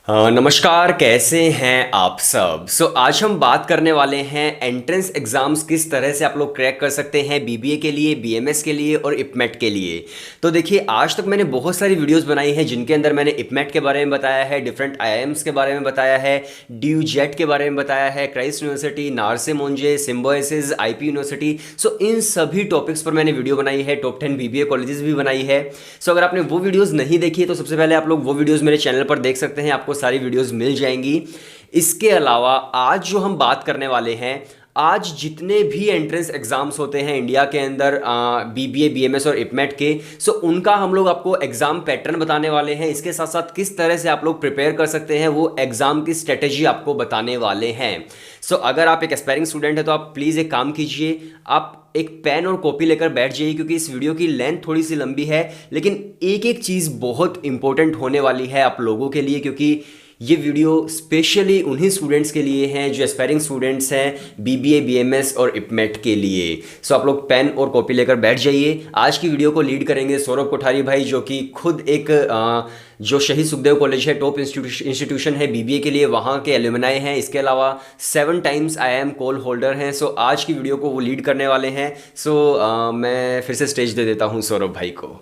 नमस्कार, कैसे हैं आप सब। आज हम बात करने वाले हैं एंट्रेंस एग्ज़ाम्स किस तरह से आप लोग क्रैक कर सकते हैं बीबीए के लिए, बीएमएस के लिए और इपमेट के लिए। तो देखिए, आज तक मैंने बहुत सारी वीडियोस बनाई हैं जिनके अंदर मैंने इपमेट के बारे में बताया है, डिफरेंट आईआईएम्स के बारे में बताया है, ड्यू जेट के बारे में बताया है, Christ University, Narsee Monjee, Symbiosis, IP University. इन सभी टॉपिक्स पर मैंने वीडियो बनाई है, टॉप 10 बीबीए कॉलेजेस भी बनाई है। अगर आपने वो वीडियोस नहीं देखी है तो सबसे पहले आप लोग वो वीडियोस मेरे चैनल पर देख सकते हैं, आपको सारी वीडियोस मिल जाएंगी। इसके अलावा आज जो हम बात करने वाले हैं, आज जितने भी एंट्रेंस एग्जाम्स होते हैं इंडिया के अंदर बीबीए, बीएमएस और इपमेट के, उनका हम लोग आपको एग्जाम पैटर्न बताने वाले हैं। इसके साथ साथ किस तरह से आप लोग प्रिपेयर कर सकते हैं वो एग्जाम की स्ट्रेटेजी आपको बताने वाले हैं। अगर आप एक एस्पायरिंग स्टूडेंट है तो आप प्लीज़ एक काम कीजिए, आप एक पेन और कॉपी लेकर बैठ जाइए, क्योंकि इस वीडियो की लेंथ थोड़ी सी लंबी है, लेकिन एक एक चीज़ बहुत इंपॉर्टेंट होने वाली है आप लोगों के लिए, क्योंकि ये वीडियो स्पेशली उन्हीं स्टूडेंट्स के लिए हैं जो एस्पायरिंग स्टूडेंट्स हैं बीबीए, बीएमएस और इपमेट के लिए। आप लोग पेन और कॉपी लेकर बैठ जाइए। आज की वीडियो को लीड करेंगे सौरभ कोठारी भाई, जो कि खुद एक जो शहीद सुखदेव कॉलेज है, टॉप इंस्टीट्यूशन है बीबीए के लिए, वहाँ के एलुमनाई हैं। इसके अलावा 7 टाइम्स आईआईएम कॉल होल्डर हैं। आज की वीडियो को वो लीड करने वाले हैं। मैं फिर से स्टेज दे देता हूँ सौरभ भाई को।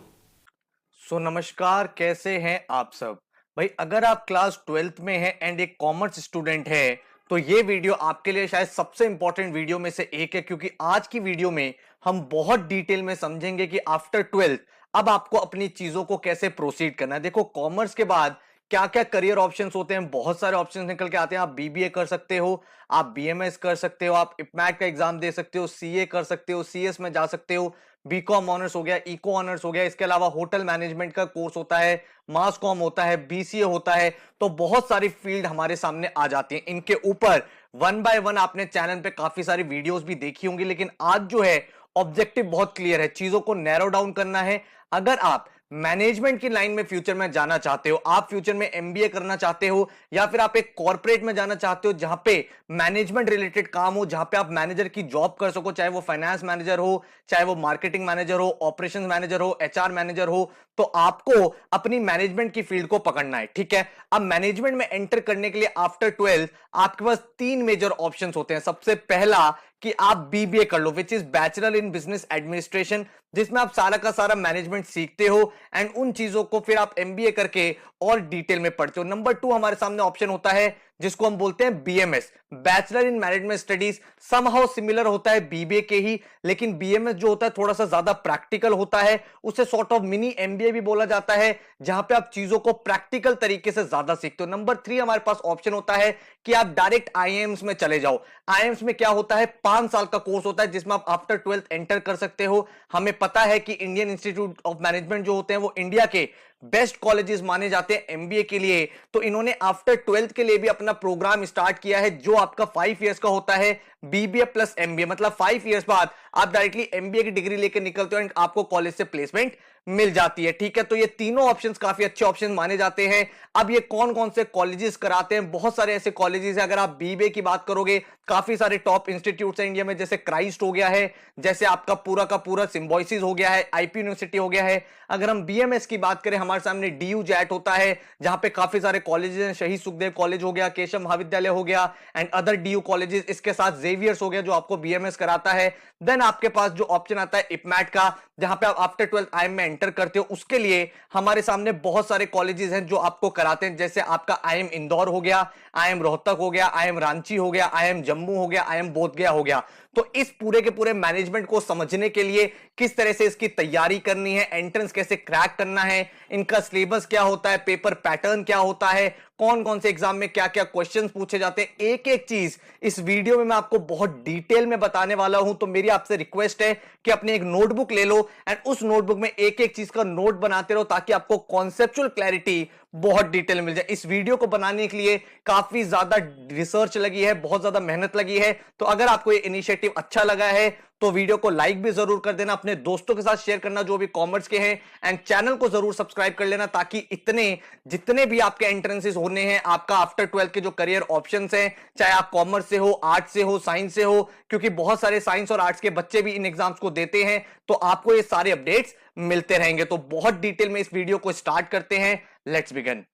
नमस्कार, कैसे हैं आप सब। भाई, अगर आप क्लास 12th में हैं एंड एक कॉमर्स स्टूडेंट है तो ये वीडियो आपके लिए शायद सबसे इंपॉर्टेंट वीडियो में से एक है, क्योंकि आज की वीडियो में हम बहुत डिटेल में समझेंगे कि आफ्टर 12th अब आपको अपनी चीजों को कैसे प्रोसीड करना है। देखो, कॉमर्स के बाद क्या क्या करियर ऑप्शंस होते हैं, बहुत सारे ऑप्शंस निकल के आते हैं। आप बीबीए कर सकते हो, आप बीएमएस कर सकते हो, आप इपमैट का एग्जाम दे सकते हो, सीए कर सकते हो, सीएस में जा सकते हो, बीकॉम ऑनर्स हो गया, इको ऑनर्स हो गया। इसके अलावा होटल मैनेजमेंट का कोर्स होता है, मास कॉम होता है, बीसीए होता है। तो बहुत सारी फील्ड हमारे सामने आ जाती हैं। इनके ऊपर वन बाय वन आपने चैनल पे काफी सारी वीडियोस भी देखी होंगी, लेकिन आज जो है ऑब्जेक्टिव बहुत क्लियर है, चीजों को नैरो डाउन करना है। अगर आप मैनेजमेंट की लाइन में फ्यूचर में जाना चाहते हो, आप फ्यूचर में एमबीए करना चाहते हो, या फिर आप एक कॉर्पोरेट में जाना चाहते हो जहां पे मैनेजमेंट रिलेटेड काम हो, जहां पे आप मैनेजर की जॉब कर सको, चाहे वो फाइनेंस मैनेजर हो, चाहे वो मार्केटिंग मैनेजर हो, ऑपरेशंस मैनेजर हो, एचआर मैनेजर हो, तो आपको अपनी मैनेजमेंट की फील्ड को पकड़ना है। ठीक है, अब मैनेजमेंट में एंटर करने के लिए आफ्टर 12 आपके पास 3 मेजर ऑप्शंस होते हैं। सबसे पहला कि आप बीबीए कर लो, which is bachelor in business administration, जिसमें आप सारा का सारा मैनेजमेंट सीखते हो एंड उन चीजों को फिर आप एमबीए करके और डिटेल में पढ़ते हो। नंबर 2 हमारे सामने ऑप्शन होता है जिसको हम बोलते हैं BMS, bachelor in management studies. Somehow similar होता है बीबीए के ही, लेकिन बीएमएस जो होता है थोड़ा सा ज्यादा प्रैक्टिकल होता है। उसे सॉर्ट ऑफ मिनी एमबीए भी बोला जाता है, जहां पे आप चीजों को प्रैक्टिकल तरीके से ज्यादा सीखते हो। नंबर 3 हमारे पास ऑप्शन होता है कि आप डायरेक्ट आईएम्स में चले जाओ। आईएम्स में क्या होता है, 5 साल का कोर्स होता है जिसमें आप आफ्टर 12th एंटर कर सकते हो। हमें पता है कि इंडियन इंस्टीट्यूट ऑफ मैनेजमेंट जो होते हैं वो इंडिया के बेस्ट कॉलेजेस माने जाते हैं एमबीए के लिए। तो इन्होंने आफ्टर 12th के लिए भी अपना प्रोग्राम स्टार्ट किया है, जो आपका 5 इयर्स का होता है, बीबीए प्लस एमबीए। मतलब 5 इयर्स बाद आप डायरेक्टली एमबीए की डिग्री लेकर निकलते हो एंड आपको कॉलेज से प्लेसमेंट मिल जाती है। ठीक है, तो ये तीनों ऑप्शंस काफी अच्छे ऑप्शन माने जाते हैं। अब ये कौन कौन से कॉलेजेस कराते हैं, बहुत सारे ऐसे कॉलेजेस हैं। अगर आप बीबीए की बात करोगे, काफी सारे टॉप इंस्टीट्यूट्स हैं इंडिया में, जैसे क्राइस्ट हो गया है, जैसे आपका पूरा का पूरा सिम्बोसिस हो गया है, आईपी यूनिवर्सिटी हो गया है। अगर हम बीएमएस की बात करें, हमारे सामने डीयू जैट होता है, जहां पे काफी सारे कॉलेजेस हैं, शहीद सुखदेव कॉलेज हो गया, केशव महाविद्यालय हो गया एंड अदर डीयू कॉलेजेस। इसके साथ जेवियर्स हो गया जो आपको बीएमएस कराता है। देन आपके पास जो ऑप्शन आता है इपमैट का, जहां पे आप आफ्टर 12th आईएम में एंटर करते हो। उसके लिए हमारे सामने बहुत सारे कॉलेजेस हैं जो आपको कराते हैं, जैसे आपका आईएम इंदौर हो गया, आईएम रोहतक हो गया, आईएम रांची हो गया, आईएम जम्मू हो गया, आईएम बोधगया हो गया। तो इस पूरे के पूरे मैनेजमेंट को समझने के लिए किस तरह से इसकी तैयारी करनी है, एंट्रेंस कैसे क्रैक करना है, इनका सिलेबस क्या होता है, पेपर पैटर्न क्या होता है, कौन कौन से एग्जाम में क्या क्या क्वेश्चंस पूछे जाते हैं, एक एक चीज इस वीडियो में मैं आपको बहुत डिटेल में बताने वाला हूं। तो मेरी आपसे रिक्वेस्ट है कि अपनी एक नोटबुक ले लो एंड उस नोटबुक में एक एक चीज का नोट बनाते रहो, ताकि आपको कॉन्सेप्चुअल क्लैरिटी बहुत डिटेल मिल जाए। इस वीडियो को बनाने के लिए काफी ज्यादा रिसर्च लगी है, बहुत ज्यादा मेहनत लगी है। तो अगर आपको ये इनिशिएटिव अच्छा लगा है तो वीडियो को लाइक भी जरूर कर देना, अपने दोस्तों के साथ शेयर करना जो भी कॉमर्स के हैं, एंड चैनल को जरूर सब्सक्राइब कर लेना, ताकि इतने जितने भी आपके एंट्रेंसेस होने हैं, आपका आफ्टर 12th के जो करियर ऑप्शंस हैं, चाहे आप कॉमर्स से हो, आर्ट्स से हो, साइंस से हो, क्योंकि बहुत सारे साइंस और आर्ट्स के बच्चे भी इन एग्जाम्स को देते हैं, तो आपको ये सारे अपडेट्स मिलते रहेंगे। तो बहुत डिटेल में इस वीडियो को स्टार्ट करते हैं, लेट्स बिगिन।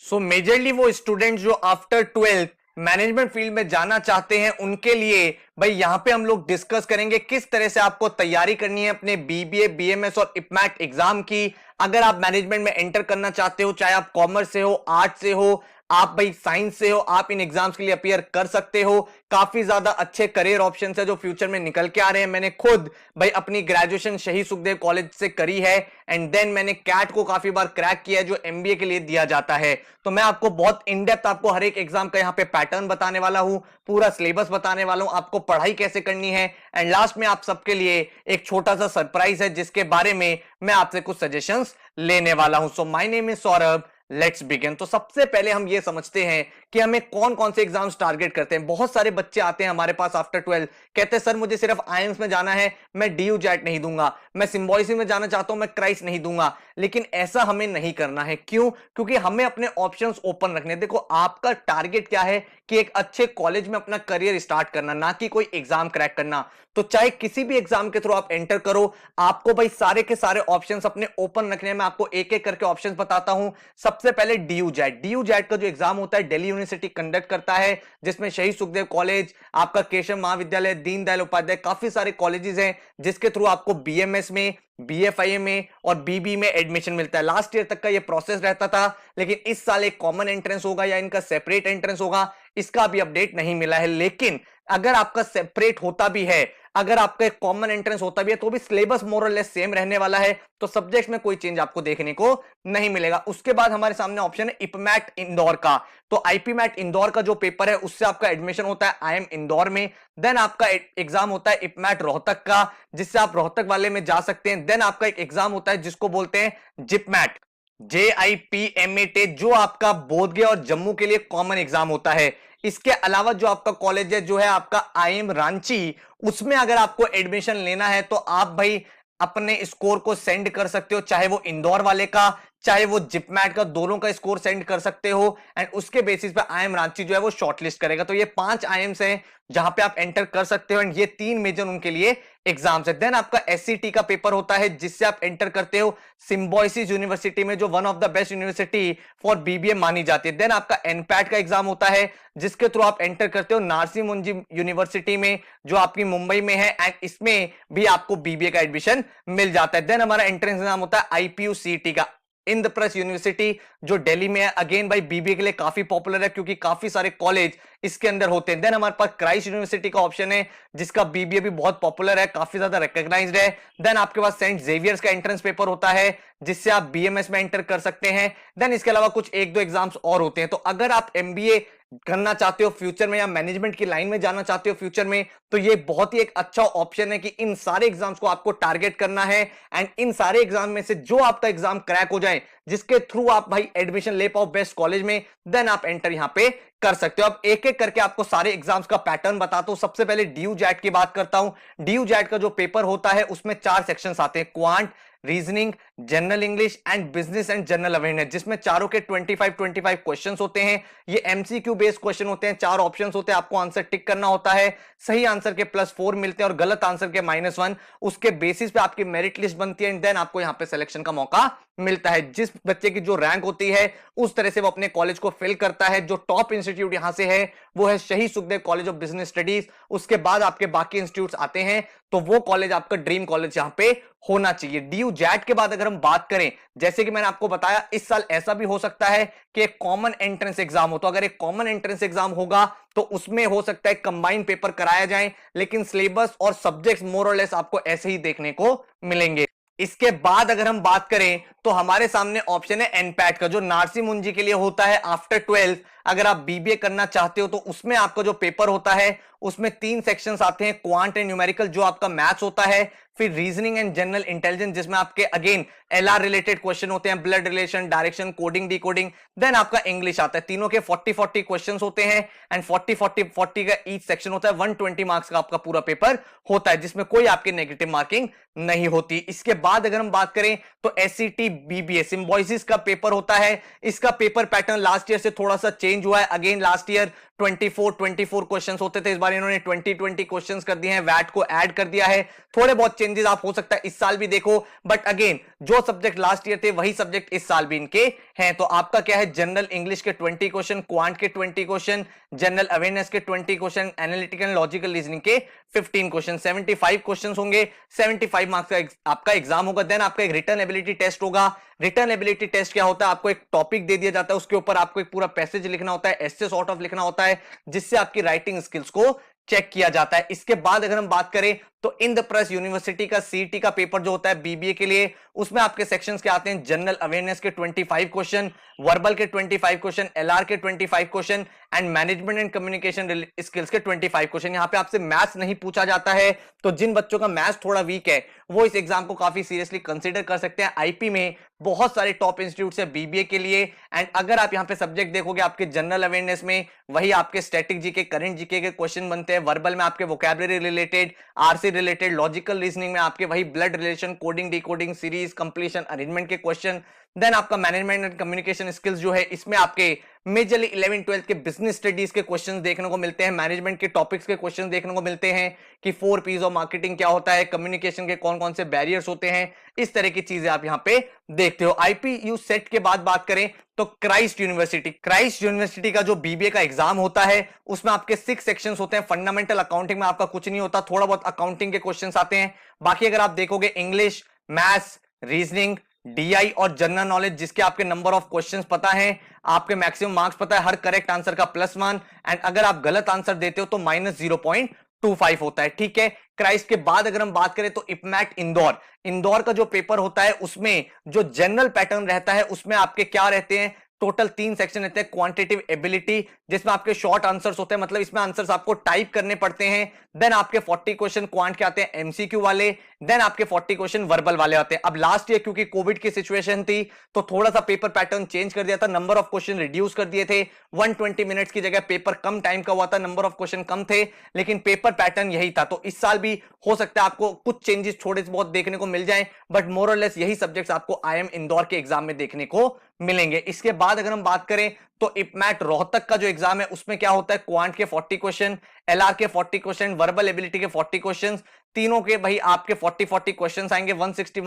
सो मेजरली वो स्टूडेंट जो आफ्टर 12th मैनेजमेंट फील्ड में जाना चाहते हैं उनके लिए भाई यहां पे हम लोग डिस्कस करेंगे किस तरह से आपको तैयारी करनी है अपने बीबीए, बीएमएस और इपमैट एग्जाम की। अगर आप मैनेजमेंट में एंटर करना चाहते हो, चाहे आप कॉमर्स से हो, आर्ट से हो, आप भाई साइंस से हो, आप इन एग्जाम्स के लिए अपीयर कर सकते हो। काफी ज्यादा अच्छे करियर ऑप्शंस है जो फ्यूचर में निकल के आ रहे हैं। मैंने खुद भाई अपनी ग्रेजुएशन शहीद सुखदेव कॉलेज से करी है एंड देन मैंने कैट को काफी बार क्रैक किया है जो एमबीए के लिए दिया जाता है। तो मैं आपको बहुत इन डेप्थ आपको हर एक एग्जाम का यहाँ पे पैटर्न बताने वाला हूं, पूरा सिलेबस बताने वाला हूं, आपको पढ़ाई कैसे करनी है एंड लास्ट में आप सबके लिए एक छोटा सा सरप्राइज है जिसके बारे में मैं आपसे कुछ सजेशंस लेने वाला हूं। So my name is Saurabh, let's begin. तो सबसे पहले हम ये समझते हैं कि हमें कौन कौन से एग्जाम्स टारगेट करते हैं। बहुत सारे बच्चे आते हैं हमारे पास आफ्टर 12 कहते हैं सर मुझे सिर्फ आईएम्स में जाना है, मैं डीयू जैट नहीं दूंगा, मैं सिम्बोयसिस में जाना चाहता हूं, मैं क्राइस्ट नहीं दूंगा। लेकिन ऐसा हमें नहीं करना है। क्यों? क्योंकि हमें अपने ऑप्शंस ओपन रखने। देखो आपका टारगेट क्या है कि एक अच्छे कॉलेज में अपना करियर स्टार्ट करना, ना कि कोई एग्जाम क्रैक करना। तो चाहे किसी भी एग्जाम के थ्रू आप एंटर करो, आपको भाई सारे के सारे ऑप्शंस अपने ओपन रखने में। आपको एक एक करके ऑप्शंस बताता हूं। सबसे पहले डीयू जैट। डीयू जैट का जो एग्जाम होता है दिल्ली यूनिवर्सिटी कंडक्ट करता है, जिसमें शहीद सुखदेव कॉलेज, आपका केशव महाविद्यालय, दीनदयाल उपाध्याय, काफी सारे कॉलेजेस हैं जिसके थ्रू आपको बीएमएस में, बीएफआईए में और बीबी में एडमिशन मिलता है। लास्ट ईयर तक का ये प्रोसेस रहता था, लेकिन इस साल एक कॉमन एंट्रेंस होगा या इनका सेपरेट एंट्रेंस होगा, इसका अभी अपडेट नहीं मिला है। लेकिन अगर आपका सेपरेट होता भी है, अगर आपका एक कॉमन एंट्रेंस होता भी है, तो भी सिलेबस मोर और लेस सेम रहने वाला है। तो सब्जेक्ट्स में कोई चेंज आपको देखने को नहीं मिलेगा। उसके बाद हमारे सामने ऑप्शन है इपमैट इंदौर का। तो आईपीमैट इंदौर का जो पेपर है उससे आपका एडमिशन होता है आईएम इंदौर में। देन आपका एग्जाम होता है इपमैट रोहतक का, जिससे आप रोहतक वाले में जा सकते हैं। देन आपका एक एग्जाम होता है जिसको बोलते हैं जिपमैट, JIPMAT, जो आपका बोधगया और जम्मू के लिए कॉमन एग्जाम होता है। इसके अलावा जो आपका कॉलेज है जो है आपका आईएम रांची, उसमें अगर आपको एडमिशन लेना है तो आप भाई अपने स्कोर को सेंड कर सकते हो, चाहे वो इंदौर वाले का चाहे वो जिपमैट का, दोनों का स्कोर सेंड कर सकते हो एंड उसके बेसिस पे आईएम रांची जो है वो शॉर्टलिस्ट करेगा। तो ये 5 आईएम्स हैं जहां पे आप एंटर कर सकते हो एंड ये 3 मेजर उनके लिए एग्जाम्स है। देन आपका एससीटी का पेपर होता है जिससे आप एंटर करते हो सिम्बोयसिस यूनिवर्सिटी में, जो one of the best university for BBA मानी जाती है। देन आपका एनपैट का एग्जाम होता है जिसके थ्रू आप एंटर करते हो नारसी मुंजी यूनिवर्सिटी में, जो आपकी मुंबई में है एंड इसमें भी आपको बीबीए का एडमिशन मिल जाता है। देन हमारा एंट्रेंस एग्जाम होता है आईपीयूसीटी का, इंद्रप्रस्थ यूनिवर्सिटी जो दिल्ली में है। अगेन भाई बीबीए के लिए काफी पॉपुलर है क्योंकि काफी सारे कॉलेज इसके अंदर होते हैं। देन हमारे पास क्राइस्ट यूनिवर्सिटी का ऑप्शन है जिसका बीबीए भी बहुत पॉपुलर है, काफी ज्यादा रिकॉग्नाइज्ड है। देन आपके पास सेंट जेवियर्स का एंट्रेंस पेपर होता है जिससे आप बीएमएस में एंटर कर सकते हैं। देन इसके अलावा कुछ एक दो एग्जाम्स और होते हैं। तो अगर आप एमबीए करना चाहते हो फ्यूचर में या मैनेजमेंट की लाइन में जाना चाहते हो फ्यूचर में, तो ये बहुत ही एक अच्छा ऑप्शन है कि इन सारे एग्जाम्स को आपको टारगेट करना है एंड इन सारे एग्जाम में से जो आपका एग्जाम क्रैक हो जाए, जिसके थ्रू आप भाई एडमिशन ले पाओ बेस्ट कॉलेज में, देन आप एंटर यहां पे कर सकते हो। अब एक एक करके आपको सारे एग्जाम्स का पैटर्न बताता हूं। सबसे पहले डीयू जैट की बात करता हूं। डीयू जैट का जो पेपर होता है उसमें 4 सेक्शंस आते हैं, quant, reasoning, general English and business and general awareness, जिसमें चारों के 25 क्वेश्चंस होते हैं। ये एमसीक्यू बेस्ड क्वेश्चन होते हैं, 4 ऑप्शंस होते हैं, आपको आंसर टिक करना होता है। सही आंसर के +4 मिलते हैं और गलत आंसर के -1। उसके बेसिस पे आपकी मेरिट लिस्ट बनती है एंड देन आपको यहां पे सिलेक्शन का मौका मिलता है। जिस बच्चे की जो रैंक होती है उस तरह से वो अपने कॉलेज को फिल करता है। जो टॉप इंस्टीट्यूट यहां से है वो है शहीद Sukhdev college of business studies. उसके बाद आपके बाकी इंस्टीट्यूट्स आते हैं, तो वो कॉलेज आपका ड्रीम कॉलेज यहां पे होना चाहिए। डीयू जैट के बाद अगर हम बात करें, जैसे कि मैंने आपको बताया, इस साल ऐसा भी हो सकता है कि एक कॉमन एंट्रेंस एग्जाम हो। तो अगर एक कॉमन एंट्रेंस एग्जाम होगा तो उसमें हो सकता है कंबाइंड पेपर कराया जाए, लेकिन सिलेबस और सब्जेक्ट्स मोर और लेस आपको ऐसे ही देखने को मिलेंगे। इसके बाद अगर हम बात करें तो हमारे सामने ऑप्शन है एनपैट का, जो नारसी मुंजी के लिए होता है आफ्टर 12। अगर आप बीबीए करना चाहते हो तो उसमें आपका जो पेपर होता है उसमें 3 सेक्शंस आते हैं, क्वांट एंड न्यूमेरिकल जो आपका मैथ्स होता है, फिर रीजनिंग एंड जनरल इंटेलिजेंस जिसमें आपके अगेन एलआर रिलेटेड क्वेश्चन होते हैं, blood relation, direction, coding, decoding. Then आपका इंग्लिश आता है। तीनों के 40 क्वेश्चंस होते हैं एंड 40 का ईच सेक्शन होता है। 120 मार्क्स का आपका पूरा पेपर होता है जिसमें कोई आपकी नेगेटिव मार्किंग नहीं होती। इसके बाद अगर हम बात करें तो एससीटी बीबीए सिम्बोयसिस का पेपर होता है। इसका पेपर पैटर्न लास्ट ईयर से थोड़ा सा चेंज हुआ है। अगेन लास्ट ईयर 24 क्वेश्चंस होते थे, इस बार इन्होंने 20 क्वेश्चंस कर दिए हैं, वैट को ऐड कर दिया है। थोड़े बहुत चेंजेस आप हो सकता है इस साल भी देखो, बट अगेन जो सब्जेक्ट लास्ट ईयर थे वही सब्जेक्ट इस साल भी इनके हैं। तो आपका क्या है, जनरल इंग्लिश के 20 क्वेश्चन, क्वांट के 20 क्वेश्चन, जनरल अवेयरनेस के 20 क्वेश्चन, एनालिटिकल लॉजिकल रीजनिंग के 15 क्वेश्चन, 75 क्वेश्चन होंगे, 75 मार्क्स का आपका एग्जाम होगा। देन आपका एक रिटर्न एबिलिटी टेस्ट होगा। रिटर्न एबिलिटी टेस्ट क्या होता है, आपको एक टॉपिक दे दिया जाता है, उसके ऊपर आपको एक पूरा पैसेज लिखना होता है, एस्से सॉर्ट ऑफ लिखना होता है, जिससे आपकी राइटिंग स्किल्स को चेक किया जाता है। इसके बाद अगर हम बात करें तो इंद्रप्रस्थ यूनिवर्सिटी का सीईटी का पेपर जो होता है बीबीए के लिए, उसमें आपके सेक्शंस क्या आते हैं, जनरल अवेयरनेस के 25 क्वेश्चन, वर्बल के 25 क्वेश्चन, एलआर के 25 question and management and communication skills के 25 क्वेश्चन। यहां पे आपसे मैथ्स नहीं पूछा जाता है, तो जिन बच्चों का मैथ्स थोड़ा वीक है वो इस एग्जाम को काफी सीरियसली कंसीडर कर सकते हैं। आईपी में बहुत सारे टॉप इंस्टीट्यूट है बीबीए के लिए। एंड अगर आप यहां पे सब्जेक्ट देखोगे आपके जनरल अवेयरनेस में वही आपके स्टैटिक जीके, करंट जीके के क्वेश्चन बनते हैं, वर्बल में आपके vocabulary related, RC related, logical reasoning में आपके वही blood relation, coding, decoding, series, completion, arrangement के क्वेश्चन। देन आपका मैनेजमेंट एंड कम्युनिकेशन स्किल्स जो है इसमें आपके मेजरली 11 12 के बिजनेस स्टडीज के क्वेश्चंस देखने को मिलते हैं, मैनेजमेंट के टॉपिक्स के क्वेश्चंस देखने को मिलते हैं कि 4 P's ऑफ मार्केटिंग क्या होता है, कम्युनिकेशन के कौन कौन से बैरियर्स होते हैं, इस तरह की चीजें आप यहां पे देखते हो। आईपीयू सेट के बाद बात करें तो क्राइस्ट यूनिवर्सिटी का जो बीबीए का एग्जाम होता है उसमें आपके 6 सेक्शंस होते हैं। फंडामेंटल अकाउंटिंग में आपका कुछ नहीं होता, थोड़ा बहुत अकाउंटिंग के क्वेश्चंस आते हैं। बाकी अगर आप देखोगे इंग्लिश, मैथ्स, रीजनिंग, डीआई और जनरल नॉलेज, जिसके आपके नंबर ऑफ क्वेश्चंस पता है, आपके मैक्सिमम मार्क्स पता है, हर करेक्ट आंसर का +1 एंड अगर आप गलत आंसर देते हो तो -0.25 होता है। ठीक है, क्राइस्ट के बाद अगर हम बात करें तो इपमैट इंदौर का जो पेपर होता है उसमें जो जनरल पैटर्न रहता है उसमें आपके क्या रहते हैं, टोटल 3 सेक्शन रहते हैं। क्वांटिटेटिव एबिलिटी, जिसमें आपके शॉर्ट आंसर्स होते हैं, मतलब इसमें आंसर्स आपको टाइप करने पड़ते हैं। देन आपके 40 क्वेश्चन क्वांट के आते हैं एमसीक्यू वाले, देन आपके 40 क्वेश्चन वर्बल वाले आते हैं। अब लास्ट ईयर क्योंकि कोविड की सिचुएशन थी तो थोड़ा सा पेपर पैटर्न चेंज कर दिया था, नंबर ऑफ क्वेश्चन रिड्यूस कर दिए थे, 120 मिनट्स की जगह पेपर कम टाइम का हुआ था, नंबर ऑफ क्वेश्चन कम थे, लेकिन पेपर पैटर्न यही था। तो इस साल भी हो सकता है आपको कुछ चेंजेस थोड़े बहुत देखने को मिल जाएं, बट मोर और लेस यही सब्जेक्ट्स आपको आईएम इंदौर के एग्जाम में देखने को मिलेंगे। इसके बाद अगर हम बात करें तो इपमैट रोहतक का जो एग्जाम है उसमें क्या होता है, क्वांट के 40 क्वेश्चन, एलआर के 40 क्वेश्चन, वर्बल एबिलिटी के 40 क्वेश्चन, तीनों के भाई आपके 40 क्वेश्चन आएंगे। 160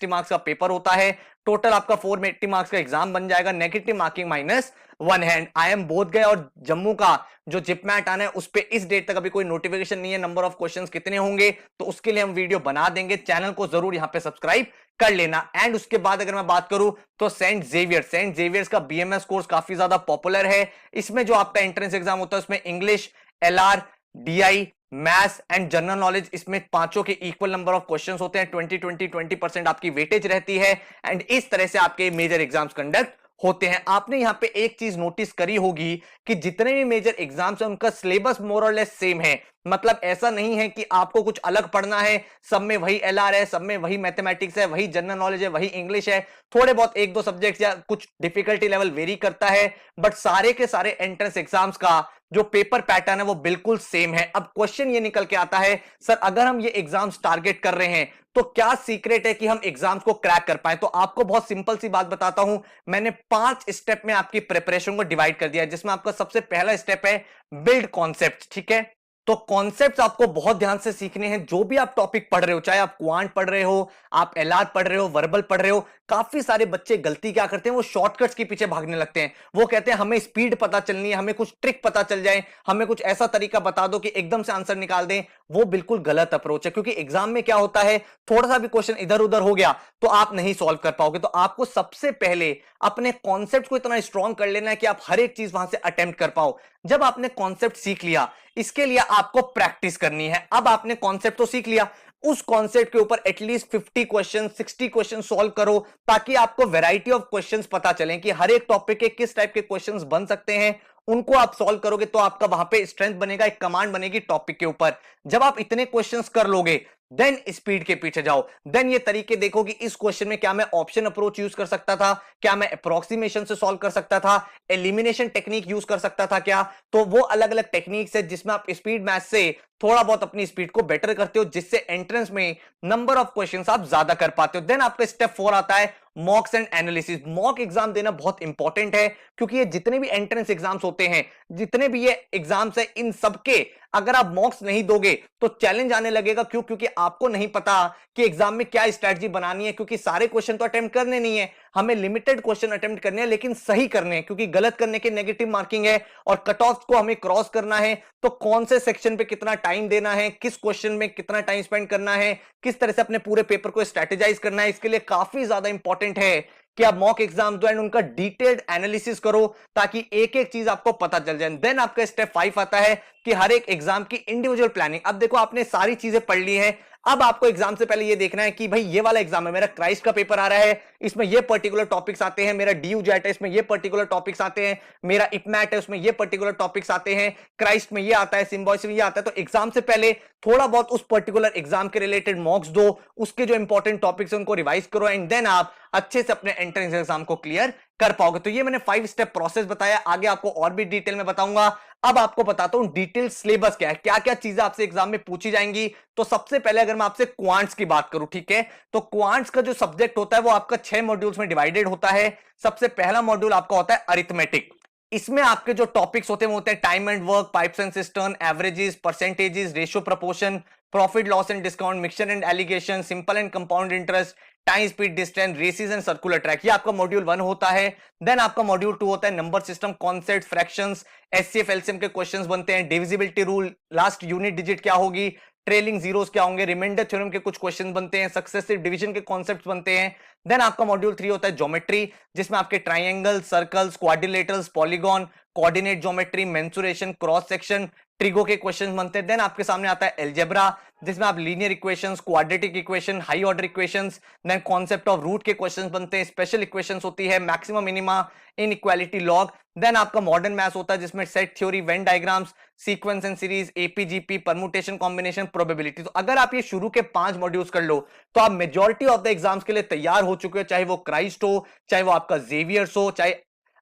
मार्क्स का पेपर होता है। टोटल आपका 480 मार्क्स का एग्जाम बन जाएगा, नेगेटिव मार्किंग -1 है। आईएम बोध गए और जम्मू का जो जिपमैट आना है उस पे इस डेट तक अभी कोई नोटिफिकेशन नहीं है, नंबर ऑफ क्वेश्चंस कितने होंगे तो उसके लिए हम वीडियो बना देंगे। चैनल को जरूर यहां पे सब्सक्राइब कर लेना। एंड उसके बाद अगर मैं बात करूं तो सेंट जेवियर्स का बीएमएस कोर्स काफी ज्यादा पॉपुलर है। इसमें जो आपका एंट्रेंस एग्जाम होता है उसमें English, LR, DI, maths and general knowledge, इसमें पांचों के इक्वल नंबर ऑफ क्वेश्चंस होते हैं। 20% आपकी वेटेज रहती है एंड इस तरह से आपके मेजर एग्जाम्स कंडक्ट होते हैं। आपने यहां पे एक चीज नोटिस करी होगी कि जितने भी मेजर एग्जाम्स हैं उनका सिलेबस मोर और लेस सेम है। मतलब ऐसा नहीं है कि आपको कुछ अलग पढ़ना है, सब में वही एलआर है, सब में वही मैथमेटिक्स है, वही जनरल नॉलेज है, वही इंग्लिश है, थोड़े बहुत एक दो सब्जेक्ट्स या कुछ डिफिकल्टी लेवल वेरी करता है, बट सारे के सारे एंट्रेंस एग्जाम्स का जो पेपर पैटर्न है वो बिल्कुल सेम है। अब क्वेश्चन ये निकल के आता है, सर अगर हम ये एग्जाम्स टारगेट कर रहे हैं तो क्या सीक्रेट है कि हम एग्जाम्स को क्रैक कर पाए? तो आपको बहुत सिंपल सी बात बताता हूं, मैंने 5 स्टेप में आपकी प्रिपरेशन को डिवाइड कर दिया है, जिसमें आपका सबसे पहला स्टेप है बिल्ड कॉन्सेप्ट। ठीक है, तो कॉन्सेप्ट्स आपको बहुत ध्यान से सीखने हैं। जो भी आप टॉपिक पढ़ रहे हो, चाहे आप क्वांट पढ़ रहे हो, आप एलआर पढ़ रहे हो, वर्बल पढ़ रहे हो, काफी सारे बच्चे गलती क्या करते हैं, वो शॉर्टकट्स के पीछे भागने लगते हैं। वो कहते हैं हमें स्पीड पता चलनी है, हमें कुछ ट्रिक पता चल जाए, हमें कुछ ऐसा तरीका बता दो कि एकदम से आंसर निकाल दें। वो बिल्कुल गलत अप्रोच है, क्योंकि एग्जाम में क्या होता है, थोड़ा सा भी क्वेश्चन इधर उधर हो गया तो आप नहीं सॉल्व कर पाओगे। तो आपको सबसे पहले अपने कॉन्सेप्ट को इतना स्ट्रॉन्ग कर लेना है कि आप हर एक चीज वहां से अटेम्प्ट कर पाओ। जब आपने कॉन्सेप्ट सीख लिया, इसके लिए आपको प्रैक्टिस करनी है। अब आपने कॉन्सेप्ट तो सीख लिया, उस कॉन्सेप्ट के ऊपर एटलीस्ट 50 क्वेश्चन 60 क्वेश्चन सॉल्व करो, ताकि आपको वैरायटी ऑफ क्वेश्चंस पता चलें कि हर एक टॉपिक के किस टाइप के क्वेश्चंस बन सकते हैं। उनको आप सॉल्व करोगे तो आपका वहां पे स्ट्रेंथ बनेगा, एक कमांड बनेगी टॉपिक के ऊपर। जब आप इतने क्वेश्चंस कर लोगे देन स्पीड के पीछे जाओ, देन ये तरीके देखो कि इस क्वेश्चन में क्या मैं ऑप्शन अप्रोच यूज कर सकता था, क्या मैं अप्रोक्सीमेशन से सॉल्व कर सकता था, एलिमिनेशन टेक्निक यूज कर सकता था क्या। तो वो अलग अलग टेक्निक्स है जिसमें आप स्पीड मैथ से थोड़ा बहुत अपनी स्पीड को बेटर करते हो, जिससे एंट्रेंस में नंबर ऑफ क्वेश्चंस आप ज्यादा कर पाते हो। देन आपका स्टेप 4 आता है मॉक्स एंड एनालिसिस। मॉक एग्जाम देना बहुत इंपॉर्टेंट है, क्योंकि ये जितने भी एंट्रेंस एग्जाम्स होते हैं, जितने भी ये एग्जाम्स है, इन सबके अगर आप मॉक्स नहीं दोगे तो चैलेंज आने लगेगा। क्यों? क्योंकि आपको नहीं पता कि एग्जाम में क्या स्ट्रेटजी बनानी है, क्योंकि सारे क्वेश्चन तो अटेम्प्ट करने नहीं है, हमें लिमिटेड क्वेश्चन अटेम्प्ट करने हैं, लेकिन सही करने हैं, क्योंकि गलत करने के नेगेटिव मार्किंग है और कट ऑफ को हमें क्रॉस करना है। तो कौन से सेक्शन पे कितना टाइम देना है, किस क्वेश्चन में कितना टाइम स्पेंड करना है, किस तरह से अपने पूरे पेपर को स्ट्रेटेजाइज करना है, इसके लिए काफी ज्यादा इंपॉर्टेंट है कि आप मॉक एग्जाम दो एंड उनका डिटेल्ड एनालिसिस करो, ताकि एक एक चीज आपको पता चल जाए। देन आपका स्टेप 5 आता है कि हर एक एग्जाम की इंडिविजुअल प्लानिंग। अब देखो, आपने सारी चीजें पढ़ ली है, अब आपको एग्जाम से पहले ये देखना है कि भाई ये वाला एग्जाम है, मेरा क्राइस्ट का पेपर आ रहा है, इसमें ये पर्टिकुलर टॉपिक्स आते हैं, मेरा डीयू जेट है, इसमें ये पर्टिकुलर टॉपिक्स आते हैं, मेरा इपमैट है, उसमें ये पर्टिकुलर टॉपिक्स आते हैं, क्राइस्ट में ये आता है, सिम्बॉयस में ये आता है। तो एग्जाम से पहले थोड़ा बहुत उस पर्टिकुलर एग्जाम के रिलेटेड मॉक्स दो, उसके जो इंपॉर्टेंट टॉपिक्स हैं उनको रिवाइज करो, एंड देन आप अच्छे से अपने एंट्रेंस एग्जाम को क्लियर कर पाओगे। तो ये मैंने 5 स्टेप प्रोसेस बताया, आगे आपको और भी डिटेल में बताऊंगा। अब आपको बताता हूं डिटेल सिलेबस क्या है, क्या क्या चीजें आपसे एग्जाम में पूछी जाएंगी। तो सबसे पहले अगर मैं आपसे क्वांट्स की बात करूं, ठीक है, तो क्वांट्स का जो सब्जेक्ट होता है वो आपका 6 मॉड्यूल्स में डिवाइडेड होता है। सबसे पहला मॉड्यूल आपका होता है अरिथमेटिक। इसमें आपके जो टॉपिक्स होते हैं वो होते हैं time and work, pipes and cistern, averages, percentages, ratio proportion, profit loss and discount, mixture and alligation, simple and compound interest, time speed distance, races and circular track. ये आपका मॉड्यूल 1 होता है। देन आपका मॉड्यूल 2 होता है number system, concept, fractions, HCF LCM के questions बनते हैं, divisibility rule, last unit digit क्या होगी, ट्रेलिंग जीरोस क्या होंगे, रिमाइंडर थ्योरम के कुछ क्वेश्चन बनते हैं, सक्सेसिव डिवीजन के कॉन्सेप्ट्स बनते हैं। देन आपका मॉड्यूल 3 होता है ज्योमेट्री, जिसमें आपके triangle, circles, quadrilaterals, polygon, coordinate geometry, mensuration, cross section, trigo के क्वेश्चंस बनते हैं। देन आपके सामने आता है अलजेब्रा, जिसमें आप linear equations, quadratic equation, high order equations, then concept of root के क्वेश्चंस बनते हैं, स्पेशल इक्वेशंस होती है, maximum minima, inequality log. Then आपका मॉडर्न मैथ्स होता है, जिसमें set theory, Venn diagrams, sequence and series, AP GP, permutation, combination, probability. तो अगर आप ये शुरू के 5 मॉड्यूल्स कर लो तो आप मेजॉरिटी ऑफ द एग्जाम्स के लिए तैयार हो चुके हो, चाहे वो क्राइस्ट हो, चाहे वो आपका जेवियर्स हो, चाहे